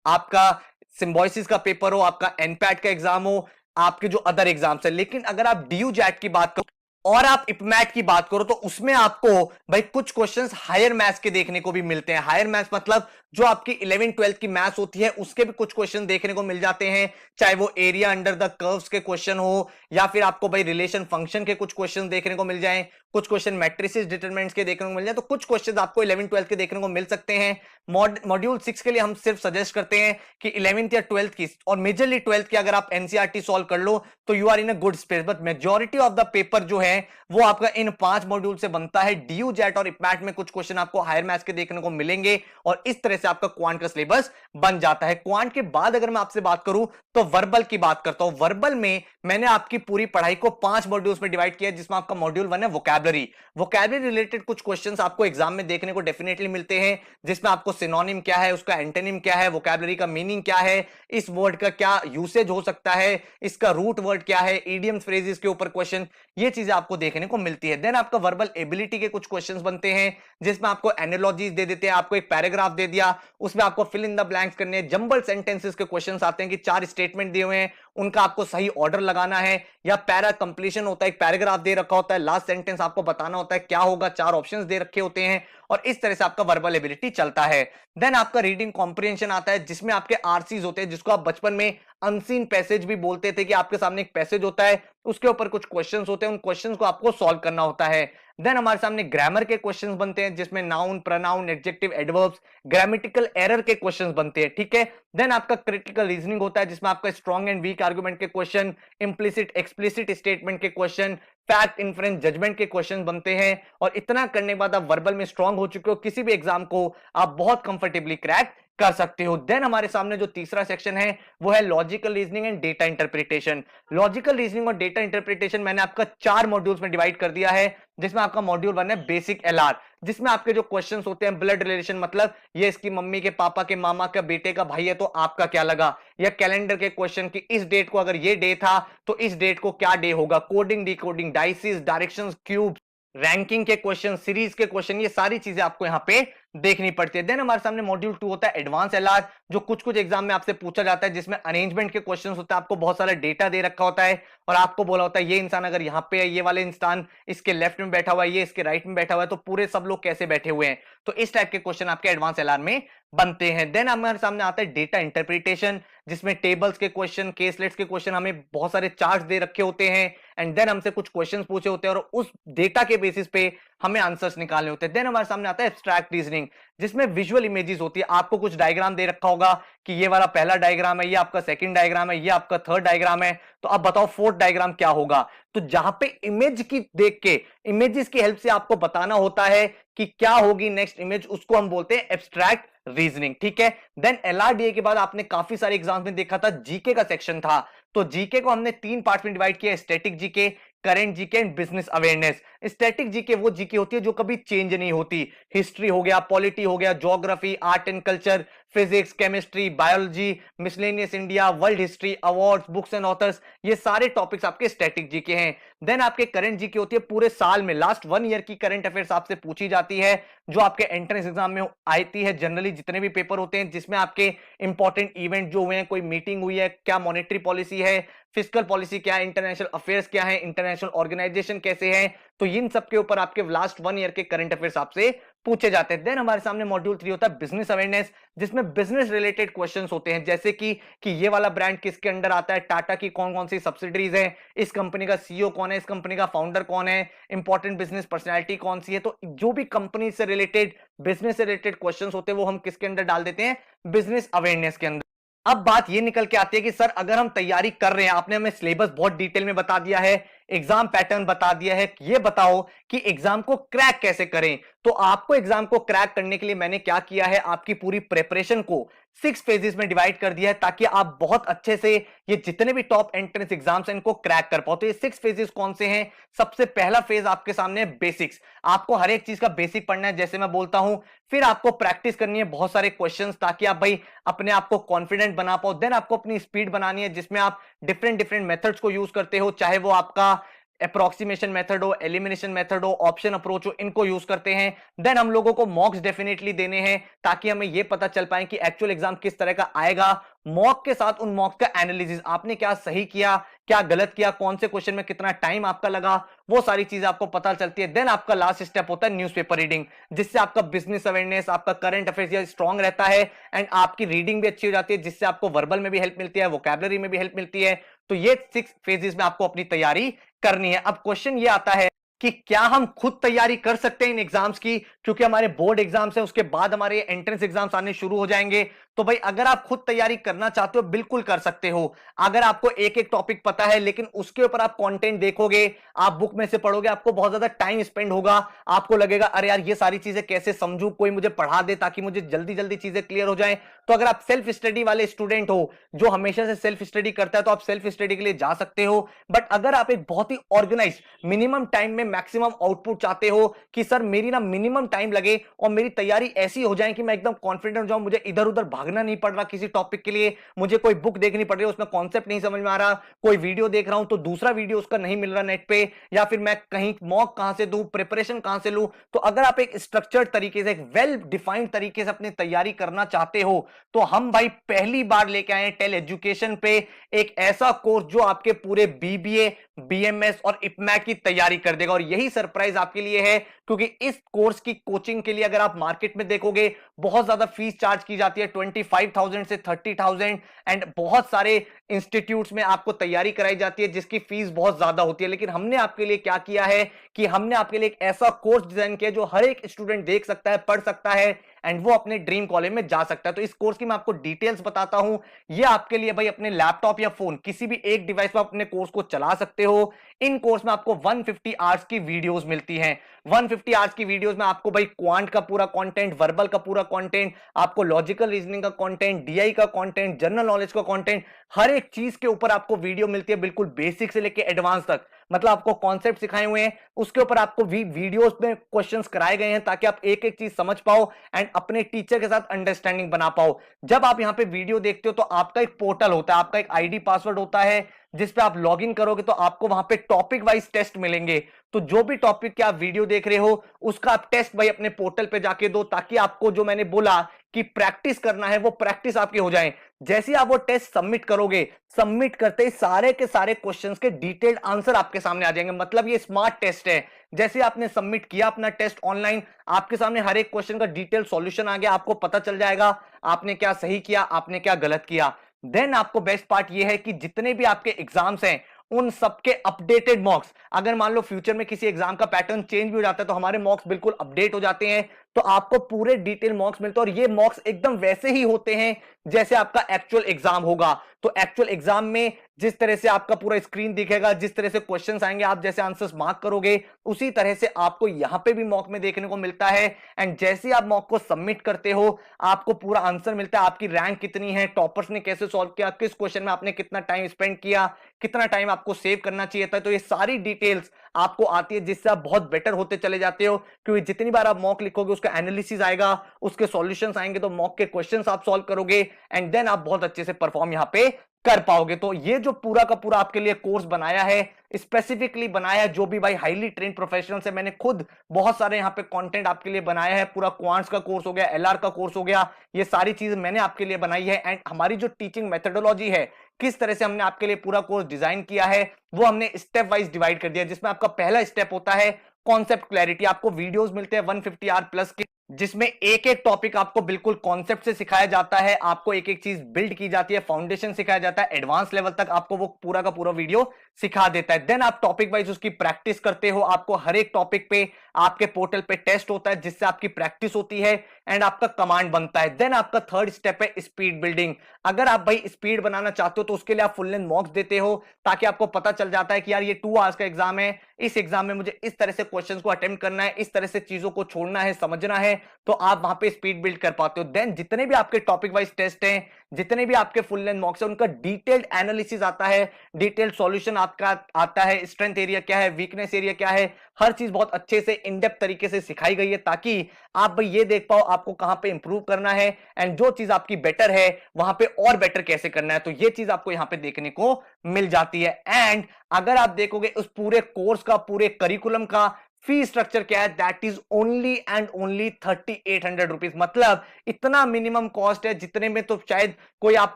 आपका सिम्बॉयसिस का पेपर हो, आपका एनपैट का एग्जाम हो, आपके जो अदर एग्जाम्स है। लेकिन अगर आप डीयू जैट की बात करो और आप इपमैट की बात करो तो उसमें आपको भाई कुछ क्वेश्चंस हायर मैथ्स के देखने को भी मिलते हैं। हायर मैथ्स मतलब जो आपकी 11 12 की मैथ्स होती है उसके भी कुछ क्वेश्चन देखने को मिल जाते हैं, चाहे वो एरिया अंडर द कर्व्स के क्वेश्चन हो, या फिर आपको भाई रिलेशन फंक्शन के कुछ क्वेश्चन देखने को मिल जाएं, कुछ क्वेश्चन मैट्रिसेस डिटरमिनेंट्स के देखने को मिल जाए। तो कुछ क्वेश्चन आपको 11 12 के देखने को मिल सकते हैं। मॉड्यूल 6 के लिए हम सिर्फ सजेस्ट करते हैं कि 11th या 12th की और मेजरली 12th की अगर आप एनसीईआरटी सॉल्व कर लो तो you are in a good space. But majority of the paper जो है वो आपका इन 5 मॉड्यूल से बनता है। डीयू जेट और इपमैट में कुछ क्वेश्चन आपको हायर मैथ्स के देखने को मिलेंगे और इस तरह से आपका क्वांट का सिलेबस बन जाता है। क्वांट के बाद अगर मैं आपसे बात करूं तो वर्बल की बात करता हूं। वर्बल में मैंने आपकी पूरी पढ़ाई को 5 मॉड्यूल्स में डिवाइड किया है, जिसमें आपका मॉड्यूल 1 है वोकैबुलरी। वोकैबुलरी रिलेटेड कुछ क्वेश्चंस आपको एग्जाम में देखने को डेफिनेटली मिलते हैं, जिसमें आपको सिनोनिम क्या है, उसका एंटोनिम क्या है, वोकैबुलरी का मीनिंग क्या है, इस वर्ड का क्या यूसेज हो सकता है, इसका रूट वर्ड क्या है, इडियम्स फ्रेजेस के ऊपर क्वेश्चन, ये चीजें आपको देखने को मिलती है। देन आपका वर्बल एबिलिटी के कुछ क्वेश्चंस बनते हैं, जिसमें आपको एनालॉजीज दे देते हैं, आपको एक पैराग्राफ दे दिया, उसमें आपको फिल इन द ब्लैंक्स करने हैं। जंबल सेंटेंसेस के क्वेश्चंस आते हैं कि 4 स्टेटमेंट दिए हुए हैं, उनका आपको सही ऑर्डर लगाना है, या पैरा कंप्लीशन होता है, एक पैराग्राफ दे रखा होता है, लास्ट सेंटेंस आपको बताना होता है क्या होगा, 4 ऑप्शंस दे रखे होते हैं और इस तरह से आपका वर्बल एबिलिटी चलता है। देन आपका रीडिंग कॉम्प्रिहेंशन आता है, जिसमें आपके आरसीज होते हैं, जिसको आप बचपन में अनसीन पैसेज भी बोलते थे, कि आपके सामने एक पैसेज होता है, उसके ऊपर कुछ क्वेश्चंस होते हैं, उन क्वेश्चंस को आपको सॉल्व करना होता है। देन हमारे सामने ग्रामर के क्वेश्चंस बनते हैं, जिसमें noun, pronoun, adjective, adverbs, grammatical error के क्वेश्चंस बनते हैं, ठीक है। देन आपका क्रिटिकल रीजनिंग होता है, जिसमें आपका स्ट्रॉन्ग एंड वीक आर्गुमेंट के क्वेश्चन, इंप्लिसिट एक्सप्लिसिट स्टेटमेंट के क्वेश्चन, फैक्ट इन्फ्रेंस जजमेंट के क्वेश्चन बनते हैं। और इतना करने के बाद आप वर्बल में स्ट्रांग हो चुके हो, किसी भी एग्जाम को आप बहुत कंफर्टेबली क्रैक कर सकते हो। देन हमारे सामने जो तीसरा सेक्शन है वो है logical reasoning and data interpretation. Logical reasoning और डेटा इंटरप्रिटेशन मैंने आपका 4 मॉड्यूल्स में डिवाइड कर दिया है, जिसमें आपका मॉड्यूल 1 है बेसिक एलआर, जिसमें आपके जो क्वेश्चंस होते हैं ब्लड रिलेशन, मतलब ये इसकी मम्मी के पापा के मामा का बेटे का भाई है तो आपका क्या लगा, या कैलेंडर के क्वेश्चन की इस डेट को अगर ये डे था तो इस डेट को क्या डे होगा, coding, decoding, dices, directions, cube, ranking के क्वेश्चन, सीरीज के क्वेश्चन, ये सारी चीजें आपको यहां पे देखनी पड़ती है। देन हमारे सामने मॉड्यूल 2 होता है एडवांस एलआर, जो कुछ कुछ एग्जाम में आपसे पूछा जाता है, जिसमें अरेंजमेंट के क्वेश्चंस होते हैं। आपको बहुत सारा डेटा दे रखा होता है और आपको बोला होता है ये इंसान अगर यहाँ पे है, ये वाले इंसान इसके लेफ्ट में बैठा हुआ है, ये इसके राइट में बैठा हुआ है, तो पूरे सब लोग कैसे बैठे हुए हैं। तो इस टाइप के क्वेश्चन आपके एडवांस एलआर में बनते हैं। देन हमारे सामने आता है डेटा इंटरप्रिटेशन, जिसमें टेबल्स के क्वेश्चन, केसलेट्स के क्वेश्चन, हमें बहुत सारे चार्ट्स दे रखे होते हैं एंड देन हमसे कुछ क्वेश्चंस पूछे होते हैं और उस डेटा के बेसिस पे हमें आंसर्स निकालने होते हैं। देन हमारे सामने आता है एब्स्ट्रैक्ट रीजनिंग, जिसमें विजुअल इमेजेस होती है। आपको कुछ डायग्राम दे रखा होगा कि ये वाला पहला डायग्राम है, ये आपका सेकंड डायग्राम है, ये आपका थर्ड डायग्राम है, तो अब बताओ फोर्थ डायग्राम क्या होगा। तो जहां पे इमेज की देख के, इमेजेस की हेल्प से आपको बताना होता है कि क्या होगी नेक्स्ट इमेज, उसको हम बोलते हैं एब्स्ट्रैक्ट रीजनिंग। ठीक है। देन एलआरडीए के बाद आपने काफी सारे एग्जाम्स में देखा था जीके का सेक्शन था। तो जीके को हमने 3 पार्ट में डिवाइड किया, static GK, current GK and business awareness. Static GK वो जीके होती है जो कभी चेंज नहीं होती। हिस्ट्री हो गया, पॉलिटी हो गया, geography, art and culture, physics, chemistry, biology, miscellaneous India, world history, awards, books and authors, ये सारे टॉपिक्स आपके स्टैटिक जीके हैं। देन आपके करंट जीके होती है, पूरे साल में लास्ट 1 ईयर की करंट अफेयर्स आपसे पूछी जाती है, जो आपके एंट्रेंस एग्जाम में आती है। जनरली जितने भी पेपर होते हैं जिसमें आपके इंपॉर्टेंट इवेंट जो हुए हैं, कोई मीटिंग हुई है, क्या मॉनेटरी पॉलिसी है, फिस्कल पॉलिसी क्या है, इंटरनेशनल अफेयर्स क्या है, इंटरनेशनल ऑर्गेनाइजेशन कैसे है, तो इन सब के ऊपर आपके लास्ट 1 ईयर के करंट अफेयर्स आपसे पूछे जाते हैं। देन हमारे सामने मॉड्यूल 3 होता है बिजनेस अवेयरनेस, जिसमें बिजनेस रिलेटेड क्वेश्चंस होते हैं, जैसे कि ये वाला ब्रांड किसके अंडर आता है, टाटा की कौन कौन सी सब्सिडरीज है, इस कंपनी का सीईओ कौन है, इस कंपनी का फाउंडर कौन है, इंपॉर्टेंट बिजनेस पर्सनैलिटी कौन सी है। तो जो भी कंपनी से रिलेटेड, बिजनेस से रिलेटेड क्वेश्चंस होते हैं वो हम किसके अंदर डाल देते हैं, बिजनेस अवेयरनेस के अंदर। अब बात ये निकल के आती है कि सर अगर हम तैयारी कर रहे हैं, आपने हमें सिलेबस बहुत डिटेल में बता दिया है, एग्जाम पैटर्न बता दिया है, ये बताओ कि एग्जाम को क्रैक कैसे करें। तो आपको एग्जाम को क्रैक करने के लिए मैंने क्या किया है, आपकी पूरी प्रिपरेशन को 6 फेजेस में डिवाइड कर दिया है, ताकि आप बहुत अच्छे से ये जितने भी टॉप एंट्रेंस एग्जाम्स हैं इनको क्रैक कर पाओ। तो ये 6 फेजेस कौन से हैं? सबसे पहला फेज आपके सामने बेसिक्स, आपको हर एक चीज का बेसिक पढ़ना है जैसे मैं बोलता हूं। फिर आपको प्रैक्टिस करनी है बहुत सारे क्वेश्चंस, ताकि आप भाई अपने आप को कॉन्फिडेंट बना पाओ। देन आपको अपनी स्पीड बनानी है, जिसमें आप डिफरेंट डिफरेंट मेथड्स को यूज करते हो, चाहे वो आपका अप्रोक्सीमेशन मेथड हो, एलिमिनेशन मेथड हो, ऑप्शन अप्रोच हो, इनको यूज करते हैं। देन हम लोगों को मॉक्स डेफिनेटली देने हैं, ताकि हमें यह पता चल पाए कि एक्चुअल एग्जाम किस तरह का आएगा। मॉक के साथ उन मॉक का एनालिसिस, आपने क्या सही किया, क्या गलत किया, कौन से क्वेश्चन में कितना टाइम आपका लगा, वो सारी चीजें आपको पता चलती है। देन आपका लास्ट स्टेप होता है न्यूज़पेपर रीडिंग, जिससे आपका बिजनेस अवेयरनेस, आपका करंट अफेयर्स स्ट्रांग रहता है एंड आपकी रीडिंग भी अच्छी हो जाती है, जिससे आपको वर्बल में भी हेल्प मिलती है, वोकैबुलरी में भी हेल्प मिलती है। तो ये 6 फेजेस में आपको अपनी तैयारी करनी है। अब क्वेश्चन ये आता है कि क्या हम खुद तैयारी कर सकते हैं इन एग्जाम्स की, क्योंकि हमारे बोर्ड एग्जाम्स हैं, उसके बाद हमारे एंट्रेंस एग्जाम्स आने शुरू हो जाएंगे। तो भाई अगर आप खुद तैयारी करना चाहते हो बिल्कुल कर सकते हो। अगर आपको एक एक टॉपिक पता है, लेकिन उसके ऊपर आप कंटेंट देखोगे, आप बुक में से पढ़ोगे, आपको बहुत ज्यादा टाइम स्पेंड होगा, आपको लगेगा अरे यार ये सारी चीजें कैसे समझूं, कोई मुझे पढ़ा दे ताकि मुझे जल्दी जल्दी चीजें क्लियर हो जाएं। तो अगर आप सेल्फ स्टडी वाले स्टूडेंट हो, जो हमेशा से सेल्फ स्टडी करता है, तो आप सेल्फ स्टडी के लिए जा सकते हो। बट अगर आप एक बहुत ही ऑर्गेनाइज मिनिमम टाइम में मैक्सिमम आउटपुट चाहते हो कि सर मेरी ना मिनिमम टाइम लगे और मेरी तैयारी ऐसी हो जाए कि मैं एकदम कॉन्फिडेंट हो जाऊं, मुझे इधर उधर भागना नहीं पड़ रहा किसी टॉपिक के लिए, मुझे कोई बुक देखनी पड़ रही है उसमें कॉन्सेप्ट नहीं समझ में आ रहा, कोई वीडियो देख रहा हूं तो दूसरा वीडियो उसका नहीं मिल रहा नेट पे, या फिर मैं कहीं मॉक कहां से दूं, प्रिपरेशन कहां से लूं। तो अगर आप एक स्ट्रक्चर्ड तरीके से, एक वेल डिफाइंड तरीके से अपनी तैयारी करना चाहते हो, तो हम भाई पहली बार लेके आए टेल एजुकेशन पे एक ऐसा कोर्स जो आपके पूरे बीबीए, बीएमएस और इपमैक की तैयारी कर देगा। और यही सरप्राइज आपके लिए है, क्योंकि इस कोर्स की कोचिंग के लिए अगर आप मार्केट में देखोगे बहुत ज्यादा फीस चार्ज की जाती है, 25,000 से 30,000, एंड बहुत सारे इंस्टीट्यूट्स में आपको तैयारी कराई जाती है जिसकी फीस बहुत ज्यादा होती है। लेकिन हमने आपके लिए क्या किया है कि हमने आपके लिए एक ऐसा कोर्स डिजाइन किया जो हर एक स्टूडेंट देख सकता है, पढ़ सकता है एंड वो अपने ड्रीम कॉलेज में जा सकता है। तो इस कोर्स की मैं आपको डिटेल्स बताता हूं। ये आपके लिए भाई अपने लैपटॉप या फोन किसी भी एक डिवाइस पर अपने कोर्स को चला सकते हो। इन कोर्स में आपको 150 आवर्स की वीडियोस मिलती हैं। 150 आवर्स की वीडियोस में आपको भाई क्वांट का पूरा कंटेंट, वर्बल का पूरा कंटेंट, आपको लॉजिकल रीजनिंग का कंटेंट, डीआई का कंटेंट, जनरल नॉलेज का कंटेंट, हर एक चीज के ऊपर आपको वीडियो मिलती है, बिल्कुल बेसिक से लेके एडवांस तक। मतलब आपको कॉन्सेप्ट सिखाए हुए हैं, उसके ऊपर आपको वीडियोस में क्वेश्चंस कराए गए हैं ताकि आप एक एक चीज समझ पाओ एंड अपने टीचर के साथ अंडरस्टैंडिंग बना पाओ। जब आप यहाँ पे वीडियो देखते हो तो आपका एक पोर्टल होता है, आपका एक आईडी पासवर्ड होता है जिस पे आप लॉगिन करोगे तो आपको वहां पे टॉपिक वाइज टेस्ट मिलेंगे। तो जो भी टॉपिक के आप वीडियो देख रहे हो उसका आप टेस्ट भाई अपने पोर्टल पे जाके दो, ताकि आपको जो मैंने बोला कि प्रैक्टिस करना है वो प्रैक्टिस आपकी हो जाए। जैसे आप वो टेस्ट सबमिट करोगे, सबमिट करते ही सारे के सारे क्वेश्चंस के डिटेल्ड आंसर आपके सामने आ जाएंगे। मतलब ये स्मार्ट टेस्ट है। जैसे आपने सबमिट किया अपना टेस्ट ऑनलाइन, आपके सामने हर एक क्वेश्चन का डिटेल सॉल्यूशन आ गया, आपको पता चल जाएगा आपने क्या सही किया, आपने क्या गलत किया। देन आपको बेस्ट पार्ट ये है कि जितने भी आपके एग्जाम्स हैं उन सबके अपडेटेड मॉक्स, अगर मान लो फ्यूचर में किसी एग्जाम का पैटर्न चेंज भी हो जाता है तो हमारे मॉक्स बिल्कुल अपडेट हो जाते हैं। तो आपको पूरे डिटेल मॉक्स मिलते हैं और ये मॉक्स एकदम वैसे ही होते हैं जैसे आपका एक्चुअल एग्जाम होगा। तो एक्चुअल एग्जाम में जिस तरह से आपका पूरा स्क्रीन दिखेगा, जिस तरह से क्वेश्चंस आएंगे, आप जैसे आंसर्स मार्क करोगे उसी तरह से आपको यहां पे भी मॉक में देखने को मिलता है। एंड जैसे आप मॉक को सबमिट करते हो आपको पूरा आंसर मिलता है, आपकी रैंक कितनी है, टॉपर्स ने कैसे सॉल्व किया, किस क्वेश्चन में आपने कितना टाइम स्पेंड किया, कितना टाइम आपको सेव करना चाहिए था। तो ये सारी डिटेल्स आपको आती है जिससे आप बहुत बेटर होते चले जाते हो, क्योंकि जितनी बार आप मॉक लिखोगे उसका एनालिसिस आएगा, उसके सॉल्यूशंस आएंगे, तो मॉक के क्वेश्चंस आप सॉल्व करोगे एंड देन आप बहुत अच्छे से परफॉर्म यहां पे कर पाओगे। तो ये जो पूरा का पूरा आपके लिए कोर्स बनाया है, स्पेसिफिकली बनाया है जो भी भाई हाईली ट्रेन प्रोफेशनल्स है, मैंने खुद बहुत सारे यहाँ पे कंटेंट आपके लिए बनाया है। पूरा क्वांट्स का कोर्स हो गया, एलआर का कोर्स हो गया, ये सारी चीजें मैंने आपके लिए बनाई है। एंड हमारी जो टीचिंग मेथोडोलॉजी है, किस तरह से हमने आपके लिए पूरा कोर्स डिजाइन किया है, वो हमने स्टेप वाइज डिवाइड कर दिया, जिसमें आपका पहला स्टेप होता है कॉन्सेप्ट क्लैरिटी। आपको वीडियोस मिलते हैं 150 आवर प्लस के, जिसमें एक एक टॉपिक आपको बिल्कुल कॉन्सेप्ट से सिखाया जाता है, आपको एक एक चीज बिल्ड की जाती है, फाउंडेशन सिखाया जाता है, एडवांस लेवल तक आपको वो पूरा का पूरा वीडियो सिखा देता है। देन आप टॉपिक वाइज उसकी प्रैक्टिस करते हो, आपको हर एक टॉपिक पे आपके पोर्टल पे टेस्ट होता है जिससे आपकी प्रैक्टिस होती है एंड आपका कमांड बनता है। देन आपका थर्ड स्टेप है स्पीड बिल्डिंग। अगर आप भाई स्पीड बनाना चाहते हो तो उसके लिए आप फुल लेंथ मॉक्स देते हो, ताकि आपको पता चल जाता है कि यार ये 2 आवर्स का एग्जाम है, इस एग्जाम में मुझे इस तरह से क्वेश्चंस को अटेम्प्ट करना है, इस तरह से चीजों को छोड़ना है, समझना है, तो आप वहां पे स्पीड बिल्ड कर पाते हो। देन जितने भी आपके टॉपिक वाइज टेस्ट हैं, जितने भी आपके फुल लेंथ मॉक्स हैं, उनका डिटेल्ड एनालिसिस आता है, डिटेल्ड सॉल्यूशन आपका आता है, स्ट्रेंथ एरिया क्या है, वीकनेस एरिया क्या है, हर चीज बहुत अच्छे से इन डेप्थ तरीके से सिखाई गई है, ताकि आप भाई ये देख पाओ आपको कहां पे इंप्रूव करना है एंड जो चीज आपकी बेटर है वहां पे और बेटर कैसे करना है। तो ये चीज आपको यहां पे देखने को मिल जाती है। एंड अगर आप देखोगे उस पूरे कोर्स का, पूरे करिकुलम का फी स्ट्रक्चर क्या है, that is only and only 3800 rupees. मतलब इतना मिनिमम कॉस्ट है जितने में तो शायद कोई आप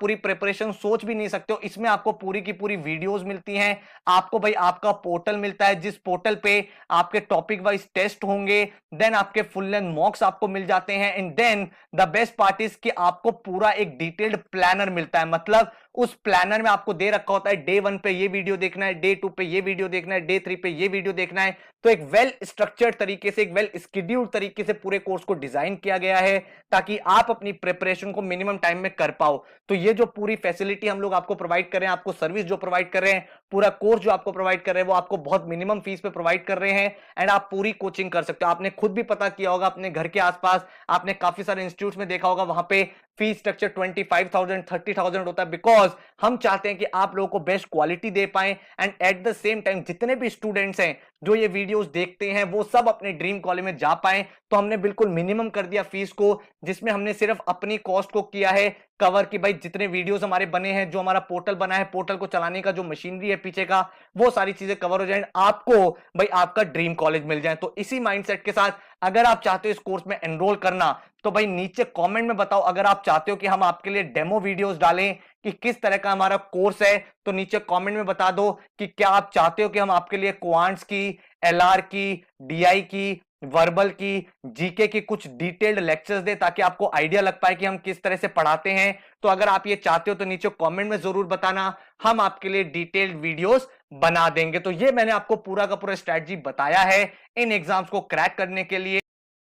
पूरी प्रिपरेशन सोच भी नहीं सकते हो। इसमें आपको पूरी की पूरी वीडियोस मिलती हैं, आपको भाई आपका पोर्टल मिलता है जिस पोर्टल पे आपके टॉपिक वाइज टेस्ट होंगे, देन आपके फुल लेंथ मॉक्स आपको मिल जाते हैं and then the best part is कि आपको पूरा एक डिटेल्ड प्लानर मिलता है। मतलब उस प्लानर में आपको दे रखा होता है डे 1 पे ये वीडियो देखना है, डे 2 पे ये वीडियो देखना है, डे 3 पे ये वीडियो देखना है। तो एक वेल स्ट्रक्चर्ड तरीके से, एक वेल स्केड्यूल्ड तरीके से पूरे कोर्स को डिजाइन किया गया है ताकि आप अपनी प्रिपरेशन को मिनिमम टाइम में कर पाओ। तो ये जो पूरी फैसिलिटी हम लोग आपको प्रोवाइड कर रहे हैं, आपको सर्विस जो प्रोवाइड कर रहे हैं, पूरा कोर्स जो आपको प्रोवाइड कर रहे हैं, वो आपको बहुत मिनिमम फीस पे प्रोवाइड कर रहे हैं एंड आप पूरी कोचिंग कर सकते हो। आपने खुद भी पता किया होगा अपने घर के आसपास, आपने काफी सारे इंस्टीट्यूट्स में देखा होगा, वहां पे फीस स्ट्रक्चर 25,000 30,000 होता है, बिकॉज हम चाहते हैं कि आप लोगों को बेस्ट क्वालिटी दे पाएं and at the same time जितने भी स्टूडेंट्स हैं जो ये वीडियोस देखते हैं वो सब अपने ड्रीम कॉलेज में जा पाएं। तो हमने बिल्कुल मिनिमम कर दिया फीस को, जिसमें हमने सिर्फ अपनी कॉस्ट को किया है कवर कि भाई जितने वीडियोस हमारे बने हैं, जो हमारा पोर्टल बना है, पोर्टल को चलाने का जो मशीनरी है पीछे का, वो सारी चीजें कवर हो जाए, आपको भाई आपका ड्रीम कॉलेज मिल जाए। तो इसी माइंडसेट के साथ अगर आप चाहते हो इस कोर्स में एनरोल करना, तो भाई नीचे कमेंट में बताओ। अगर आप चाहते हो कि हम आपके लिए डेमो वीडियोस डालें कि किस तरह का हमारा कोर्स है, तो नीचे कमेंट में बता दो कि क्या आप चाहते हो कि हम आपके लिए क्वांट्स की, एलआर की, डीआई की, वर्बल की, जीके की कुछ डिटेल्ड लेक्चर्स दे, ताकि आपको आइडिया लग पाए कि हम किस तरह से पढ़ाते हैं। तो अगर आप ये चाहते हो तो नीचे कमेंट में जरूर बताना, हम आपके लिए डिटेल्ड वीडियोस बना देंगे। तो ये मैंने आपको पूरा का पूरा स्ट्रैटेजी बताया है इन एग्जाम्स को क्रैक करने के लिए।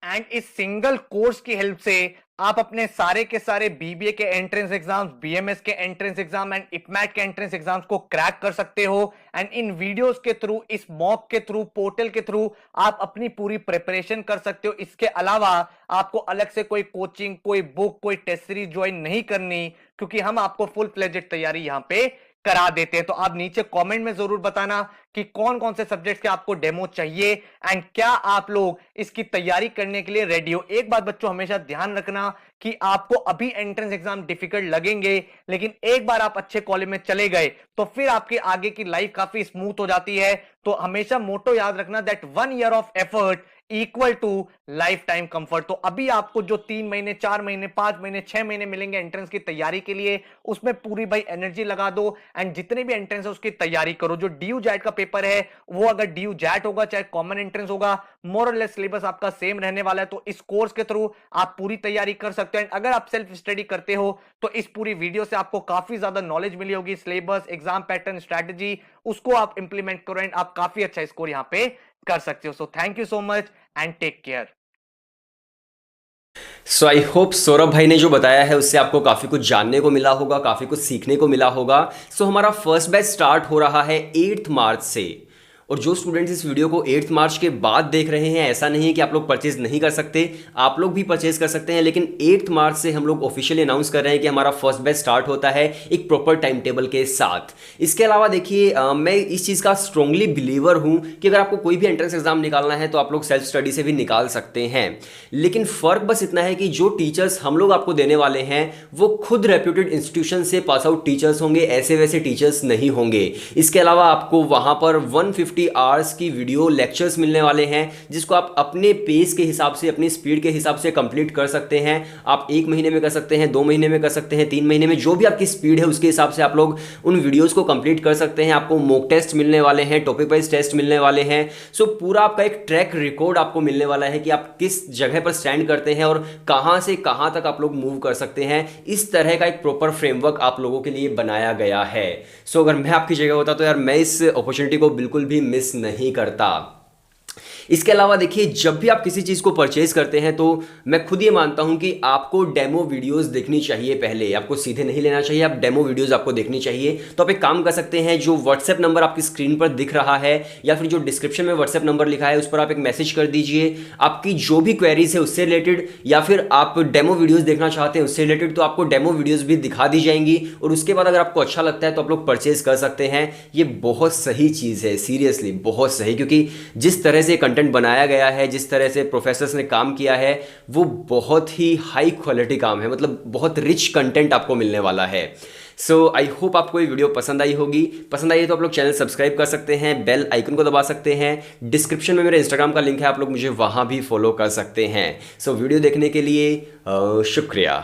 एंड इस सिंगल कोर्स की हेल्प से आप अपने सारे के सारे बीबीए के एंट्रेंस एग्जाम्स, बीएमएस के एंट्रेंस एग्जाम एंड इपमैट के एंट्रेंस एग्जाम्स को क्रैक कर सकते हो। एंड इन वीडियोस के थ्रू, इस मॉक के थ्रू, पोर्टल के थ्रू आप अपनी पूरी प्रिपरेशन कर सकते हो। इसके अलावा आपको अलग से कोई कोचिंग, कोई बुक, कोई टेस्ट सीरीज ज्वाइन नहीं करनी, क्योंकि हम आपको फुल फ्लेजेड तैयारी यहां पे करा देते हैं। तो आप नीचे कमेंट में जरूर बताना कि कौन कौन से सब्जेक्ट के आपको डेमो चाहिए एंड क्या आप लोग इसकी तैयारी करने के लिए रेडी हो। एक बात बच्चों हमेशा ध्यान रखना कि आपको अभी एंट्रेंस एग्जाम डिफिकल्ट लगेंगे, लेकिन एक बार आप अच्छे कॉलेज में चले गए तो फिर आपकी आगे की लाइफ काफी स्मूथ हो जाती है। तो हमेशा मोटो याद रखना that 1 year of effort equal to lifetime comfort. तो अभी आपको जो 3 महीने 4 महीने 5 महीने 6 महीने मिलेंगे एंट्रेंस की तैयारी के लिए, उसमें पूरी भाई एनर्जी लगा दो एंड जितने भी एंट्रेंस है उसकी तैयारी करो। जो ड्यू जैट का पेपर है वो अगर ड्यू जैट होगा चाहे कॉमन एंट्रेंस होगा, मोर और लेस सिलेबस आपका सेम रहने वाला है। तो इस कोर्स के थ्रू आप पूरी तैयारी कर सकते हो। अगर आप सेल्फ स्टडी करते हो तो इस पूरी वीडियो से आपको काफी ज्यादा नॉलेज मिली होगी, सिलेबस, एग्जाम पैटर्न, स्ट्रैटेजी, उसको आप इंप्लीमेंट करो एंड आप काफी अच्छा स्कोर यहां पे कर सकते हो। So thank you so much and take care. So I hope Saurabh भाई ने जो बताया है उससे आपको काफ़ी कुछ जानने को मिला होगा, काफ़ी कुछ सीखने को मिला होगा। सो हमारा फर्स्ट बैच स्टार्ट हो रहा है 8 मार्च से, और जो स्टूडेंट्स इस वीडियो को 8 मार्च के बाद देख रहे हैं, ऐसा नहीं है कि आप लोग परचेज नहीं कर सकते, आप लोग भी परचेज कर सकते हैं। लेकिन 8 मार्च से हम लोग ऑफिशियली अनाउंस कर रहे हैं कि हमारा फर्स्ट बैच स्टार्ट होता है एक प्रॉपर टाइम टेबल के साथ। इसके अलावा देखिए मैं इस चीज़ का स्ट्रांगली बिलीवर हूँ कि अगर आपको कोई भी एंट्रेंस एग्जाम निकालना है तो आप लोग सेल्फ स्टडी से भी निकाल सकते हैं। लेकिन फ़र्क बस इतना है कि जो टीचर्स हम लोग आपको देने वाले हैं वो खुद रेप्यूटेड इंस्टीट्यूशन से पास आउट टीचर्स होंगे, ऐसे वैसे टीचर्स नहीं होंगे। इसके अलावा आपको वहाँ पर 150 आवर्स की वीडियो लेक्चर्स मिलने वाले हैं जिसको आप अपने पेस के हिसाब से, अपनी स्पीड के हिसाब से कंप्लीट कर सकते हैं। आप 1 महीने में कर सकते हैं, 2 महीने में कर सकते हैं, 3 महीने में, जो भी आपकी स्पीड है उसके हिसाब से आप लोग उन वीडियोज़ को कंप्लीट कर सकते हैं। आपको मॉक टेस्ट मिलने वाले हैं, टॉपिक वाइज टेस्ट मिलने वाले हैं। सो पूरा आपका एक ट्रैक रिकॉर्ड आपको मिलने वाला है कि आप किस जगह पर स्टैंड करते हैं और कहां से कहां तक आप लोग मूव कर सकते हैं। इस तरह का एक प्रॉपर फ्रेमवर्क आप लोगों के लिए बनाया गया है। सो अगर मैं आपकी जगह होता तो यार मैं इस अपॉर्चुनिटी को बिल्कुल भी मिस नहीं करता। इसके अलावा देखिए जब भी आप किसी चीज़ को परचेज करते हैं तो मैं खुद ये मानता हूं कि आपको डेमो वीडियोस देखनी चाहिए। पहले आपको सीधे नहीं लेना चाहिए, आप डेमो वीडियोस आपको देखनी चाहिए। तो आप एक काम कर सकते हैं, जो व्हाट्सएप नंबर आपकी स्क्रीन पर दिख रहा है या फिर जो डिस्क्रिप्शन में व्हाट्सएप नंबर लिखा है उस पर आप एक मैसेज कर दीजिए। आपकी जो भी क्वेरीज है उससे रिलेटेड, या फिर आप डेमो वीडियोज देखना चाहते हैं उससे रिलेटेड, तो आपको डेमो वीडियोज भी दिखा दी जाएंगी। और उसके बाद अगर आपको अच्छा लगता है तो आप लोग परचेज कर सकते हैं। ये बहुत सही चीज़ है, सीरियसली बहुत सही, क्योंकि जिस तरह से कंटेंट बनाया गया है, जिस तरह से प्रोफेसर्स ने काम किया है, वो बहुत ही हाई क्वालिटी काम है। मतलब बहुत रिच कंटेंट आपको मिलने वाला है। सो आई होप आपको ये वीडियो पसंद आई होगी। पसंद आई है तो आप लोग चैनल सब्सक्राइब कर सकते हैं, बेल आइकन को दबा सकते हैं। डिस्क्रिप्शन में मेरे इंस्टाग्राम का लिंक है, आप लोग मुझे वहाँ भी फॉलो कर सकते हैं। सो वीडियो देखने के लिए शुक्रिया।